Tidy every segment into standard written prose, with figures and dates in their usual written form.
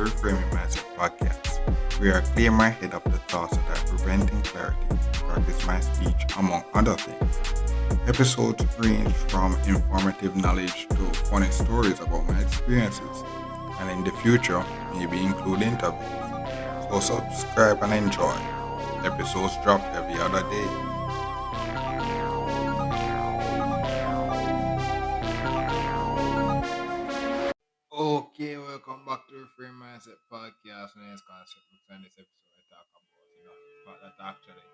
Reframing Mindset podcast, where I clear my head of the thoughts that are preventing clarity, practice my speech, among other things. Episodes range from informative knowledge to funny stories about my experiences, and in the future, maybe include interviews. So subscribe and enjoy. Episodes drop every other day. Okay, welcome back to Reframe Mindset Podcast. My name is Concept. In this episode, I talk about the fact that actually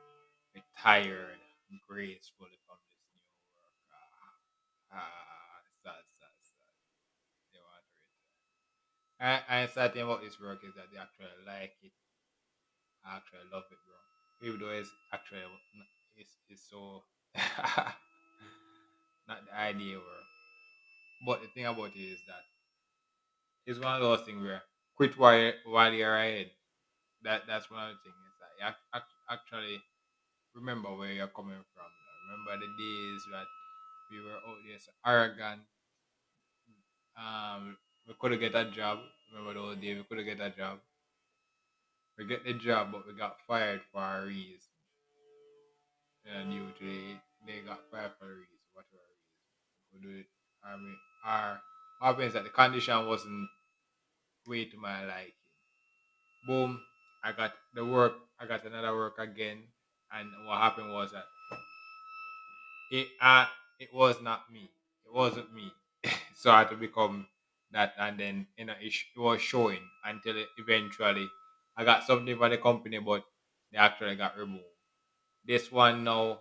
retired gracefully from this new work. Sad. They want to retire. And sad thing about this work is that they actually like it. I actually love it, bro. Even though it's so not the idea work. But the thing about it is that it's one of those things where quit while you're ahead. That's one of the things. It's like actually remember where you're coming from. Remember the days that we were out there so arrogant. We couldn't get a job. Remember those days we couldn't get a job. We get the job, but we got fired for a reason. And usually they got fired for a reason, whatever reason. We do it. I mean, our what happens that the condition wasn't way to my liking. Boom, I got the work. I got another work again, and what happened was that it it was not me. It wasn't me. So I had to become that, and then it was showing until eventually I got something for the company, but they actually got removed. This one now,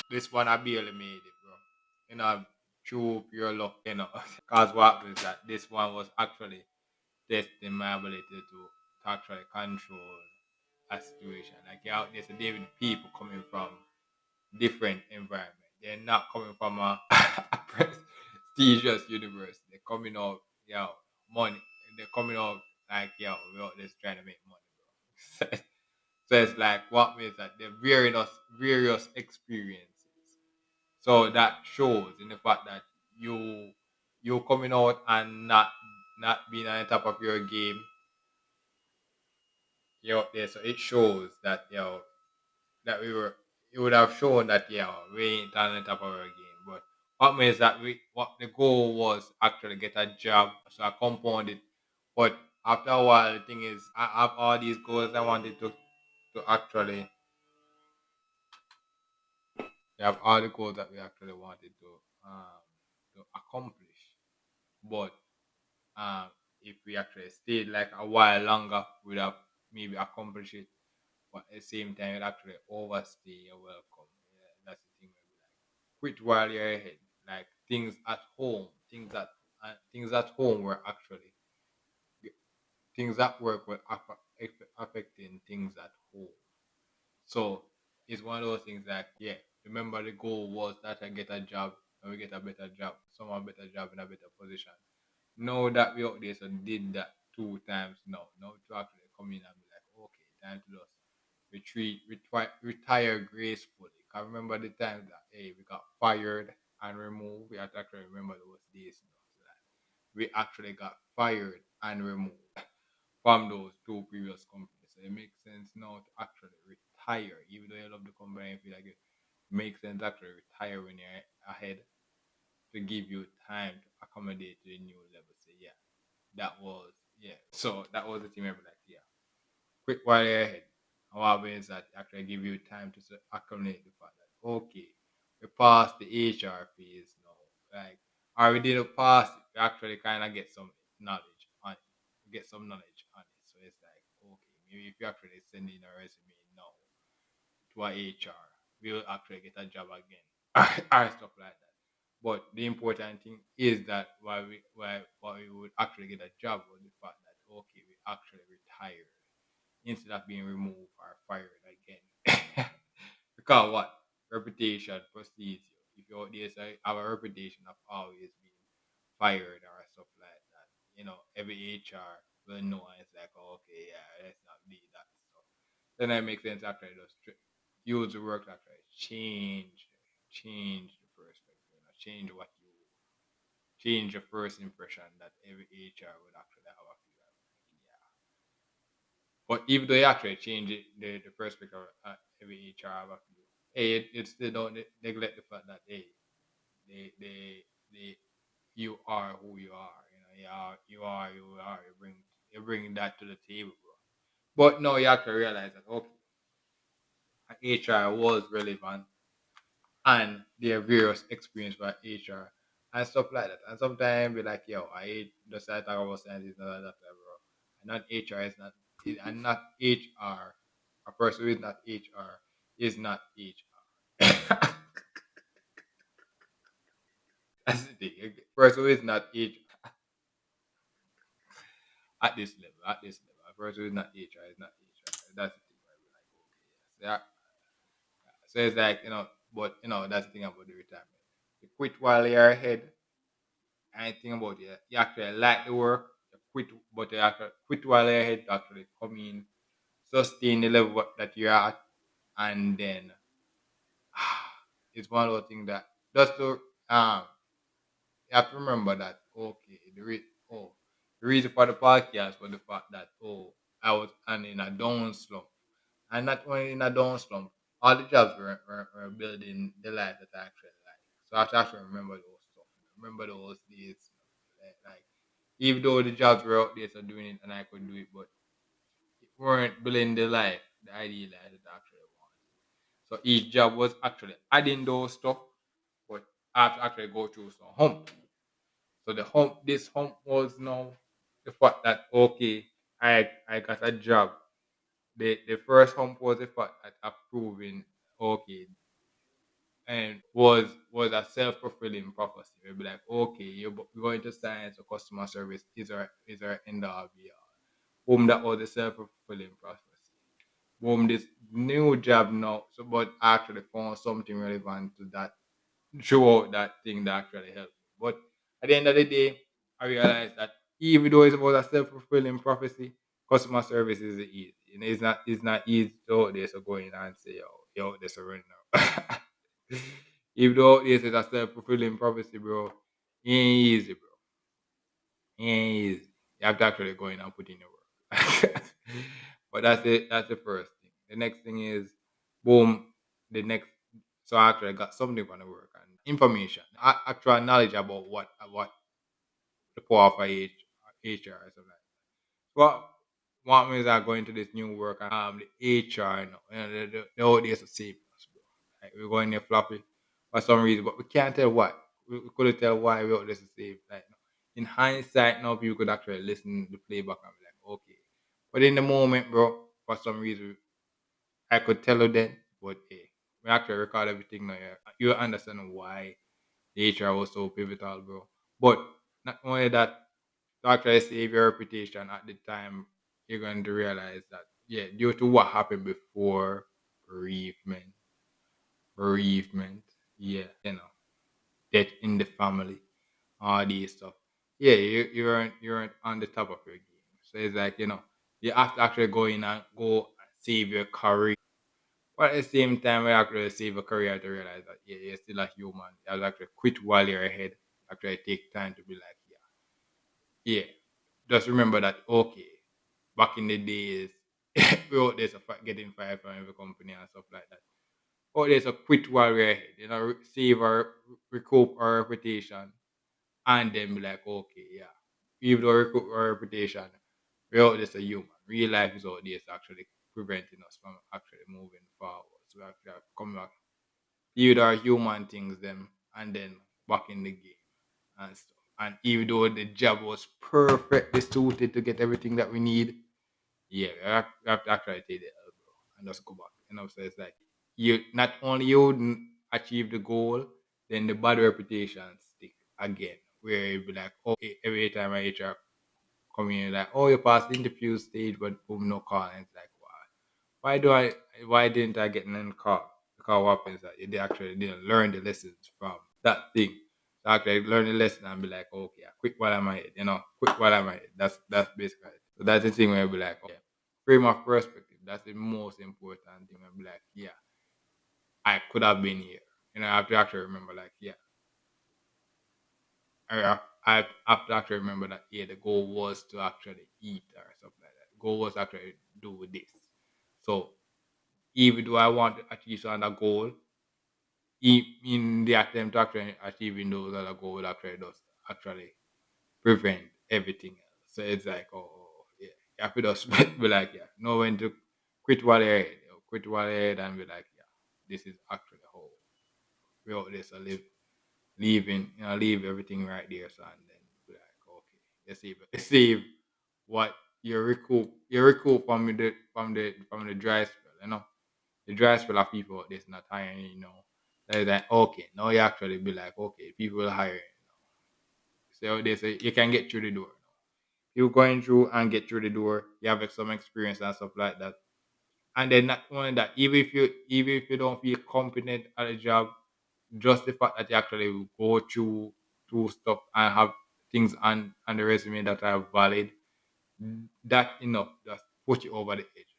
this one I barely made it, bro. Through pure luck, Cause what happened is that this one was actually testing my ability to actually control a situation. Like you're out there today with people coming from different environment. They're not coming from a prestigious university. They're coming out, money. They're coming out like, we're out there trying to make money, bro. So it's like what means that they're various experiences. So that shows in the fact that you coming out and not being on the top of your game. You're out there, so it shows that that we were it would have shown that we ain't on the top of our game. But what means that we what the goal was actually get a job. So I compounded. But after a while the thing is I have all these goals I wanted to actually we have all the goals that we actually wanted to accomplish. But um if we actually stayed like a while longer we'd have maybe accomplished it. But at the same time it actually overstay your welcome. Yeah, that's the thing where we like quit while you're ahead. Like things at home were actually things at work were affecting things at home. So it's one of those things like, remember the goal was that I get a job and we get a better job, someone better job in a better position. Now that we out there so did that two times now to actually come in and be like, okay, time to just retire gracefully. Cause remember the time that we got fired and removed. We have to actually remember those days. So that we actually got fired and removed from those two previous companies. So it makes sense now to actually retire, even though you love the company and feel like it makes sense to actually retire when you're ahead to give you time to accommodate to the new level. So So that was the thing. I be like, quick while you're ahead. And what happens is that actually give you time to accommodate the fact that okay, we passed the HR phase now. Like, or we didn't pass it, we actually kind of get some knowledge on it. We get some knowledge on it. So it's like, okay, maybe if you actually send in a resume now to a HR, we'll actually get a job again or stuff like that. But the important thing is that why we would actually get a job was the fact that okay, we actually retired instead of being removed or fired again. Because what? Reputation precedes you. If you're out there, so have a reputation of always being fired or stuff like that, every HR will know and it's like, oh, okay, yeah, let's not be that. So then it makes sense after just use the work after change the perspective, change change the first impression that every HR would actually have of you. Yeah. But even though you actually change the perspective of every HR have of you, hey, it still don't neglect the fact that hey, they you are who you are. You know, you are. You bring that to the table, bro. But no, you have to realize that okay, HR was relevant and their various experience by HR and stuff like that. And sometimes be like, yo, I hate the side talk about science is not that bro. And not HR is not and not HR. A person who is not HR is not HR. That's the thing. A person who is not HR at this level, at this level. A person who is not HR is not HR. That's the thing where we're like, okay, yes. So it's like, but that's the thing about the retirement. You quit while you're ahead. Anything about it. You actually like the work, you quit, but you actually quit while you're ahead to actually come in, sustain the level that you're at, and then it's one of those things that just to you have to remember that okay, the reason for the podcast was the fact that I was in a down slump. And not only in a down slump, all the jobs were building the life that I actually like. So I have to actually remember those stuff. Remember those days. Like even though the jobs were out there so doing it and I could do it, but it weren't building the life, the ideal life that I actually wanted. So each job was actually adding those stuff, but I have to actually go through some hump. So this hump was now the fact that okay, I got a job. The first hump was the fact that approving okay was a self fulfilling prophecy. We'd be like, okay, you're going to science or customer service is our end all be all. Boom, that was a self fulfilling prophecy. Boom, this new job now. So, but I actually found something relevant to that throughout that thing that actually helped me. But at the end of the day, I realized that even though it's about a self fulfilling prophecy, customer service is easy. It's not easy to out there so go in and say, yo, this a run now. Even though this is a self fulfilling prophecy, bro, it ain't easy, bro. It ain't easy. You have to actually go in and put in the work. But that's it. That's the first thing. The next thing is, boom. The next, so I actually got something from the work and information, actual knowledge about what the power of HR or something. Well, what means I go into this new work and the HR, the whole days to save us, bro. Like we're going there floppy for some reason, but we can't tell why. We couldn't tell why we out there to save. Like in hindsight, now people could actually listen to playback and be like, okay. But in the moment, bro, for some reason, I could tell you then, but hey, we actually record everything now. Yeah. You understand why the HR was so pivotal, bro. But not only that, to actually save your reputation at the time, you're going to realize that, yeah, due to what happened before bereavement, yeah, death in the family, all these stuff. Yeah, you aren't on the top of your game. So it's like, you have to actually go in and go save your career. But at the same time, we actually save a career to realize that, yeah, you're still a human. You have to actually quit while you're ahead. Actually take time to be like, yeah, just remember that, okay, back in the days, we out there so getting fired from every company and stuff like that. Out there so quit while we're ahead, save our, recoup our reputation, and then be like, okay, yeah, even though we recoup our reputation, we're out there so human. Real life is out there so actually preventing us from actually moving forward. So we actually have to come back, even our human things, them, and then back in the game and stuff. And even though the job was perfectly suited to get everything that we need, yeah, we have to actually take the L, bro, and just go back. So it's like you not only you didn't achieve the goal, then the bad reputation stick again. Where you be like, oh, every time I HR come in, like, oh, you passed the interview stage, but boom, no call. And it's like, why do I? Why didn't I get an call? Because what happens that they actually didn't learn the lessons from that thing. So actually learn the lesson and be like, okay, I quit while I'm ahead, quit while I'm ahead. That's basically it. So that's the thing where I be like, okay, frame of perspective. That's the most important thing. I be like, yeah, I could have been here. I have to actually remember, like, yeah, I I have to actually remember that yeah, the goal was to actually eat or something like that. The goal was actually do this. So even though I want to achieve some other goal, in the attempt to actually achieving those other goals actually does actually prevent everything else. So it's like, oh yeah, you have to just be like, yeah, know when to quit while you're ahead, quit while you're ahead, and be like, yeah, this is actually how we out this. I live, leaving, leave everything right there. So and then be like, okay, let's see what you recoup from the dry spell, the dry spell of people out there's not hiring, That is like, okay, now you actually be like, okay, people will hire, So they say you can get through the door. You going through and get through the door, you have some experience and stuff like that. And then not only that, even if you don't feel competent at a job, just the fact that you actually will go through stuff and have things on the resume that are valid, that enough just put you over the edge.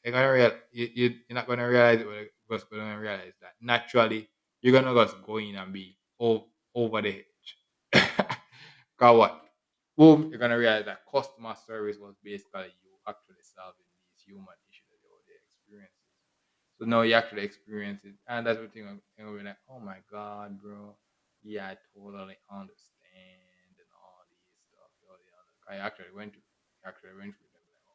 You're not gonna realize it, but you're just gonna realize that naturally you're gonna just go in and be over the edge. Cause what? Boom, you're gonna realize that customer service was basically you actually solving these human issues that they were experiencing. So now you actually experience it, and that's the thing. And we're like, oh my god, bro, yeah, I totally understand and all these stuff. All the other, I actually went through them. Like, oh,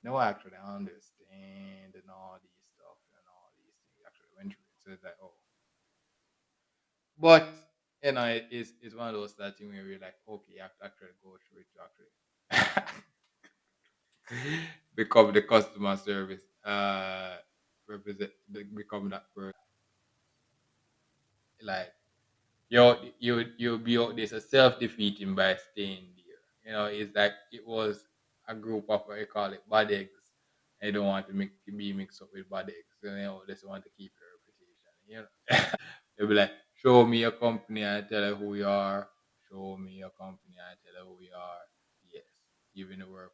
no, I actually understand and all these stuff and all these things. Actually went through it, so it's like, oh, but it's one of those that thing where you're like, okay, you have to actually go through it to actually become the customer service represent become that person. Like you'll be out there so self-defeating by staying there. It's like it was a group of what you call it bad eggs. They don't want to be mixed up with bad eggs. They just want to keep your reputation. They'll be like, show me your company and tell her who you are. Show me your company and tell her who you are. Yes, even the workplace.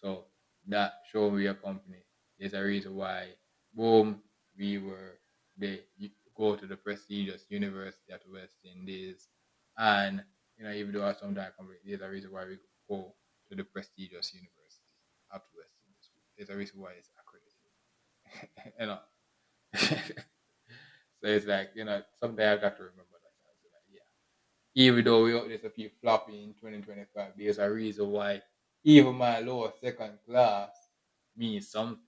So that show me your company is a reason why, boom, we were they go to the prestigious university at West Indies, and even though our sometimes company, there's a reason why we go to the prestigious university at West Indies. There's a reason why it's accredited. So it's like, something I got to remember that. So like, yeah. Even though there's a few floppy in 2025, there's a reason why even my lower second class means something.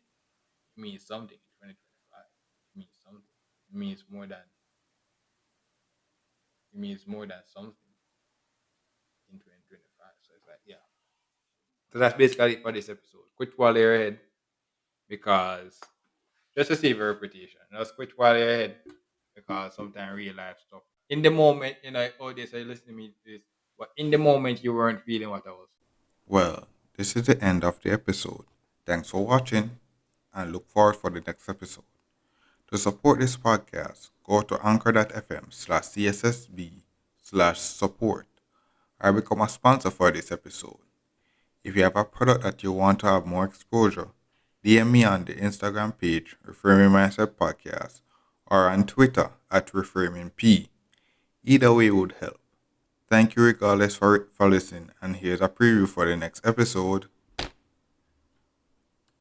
It means something in 2025. It means something. It means more than something in 2025. So it's like, yeah. So that's basically it for this episode. Quit while you're ahead, because just to save your reputation. Just quit while you're ahead, because sometimes real life stuff. In the moment, oh, this, I listen to me this, but in the moment, you weren't feeling what I was. Well, this is the end of the episode. Thanks for watching and look forward for the next episode. To support this podcast, go to anchor.fm/cssb/support or become a sponsor for this episode. If you have a product that you want to have more exposure, DM me on the Instagram page Reframing Mindset Podcast or on Twitter at ReframingP. Either way would help. Thank you regardless for listening, and here's a preview for the next episode.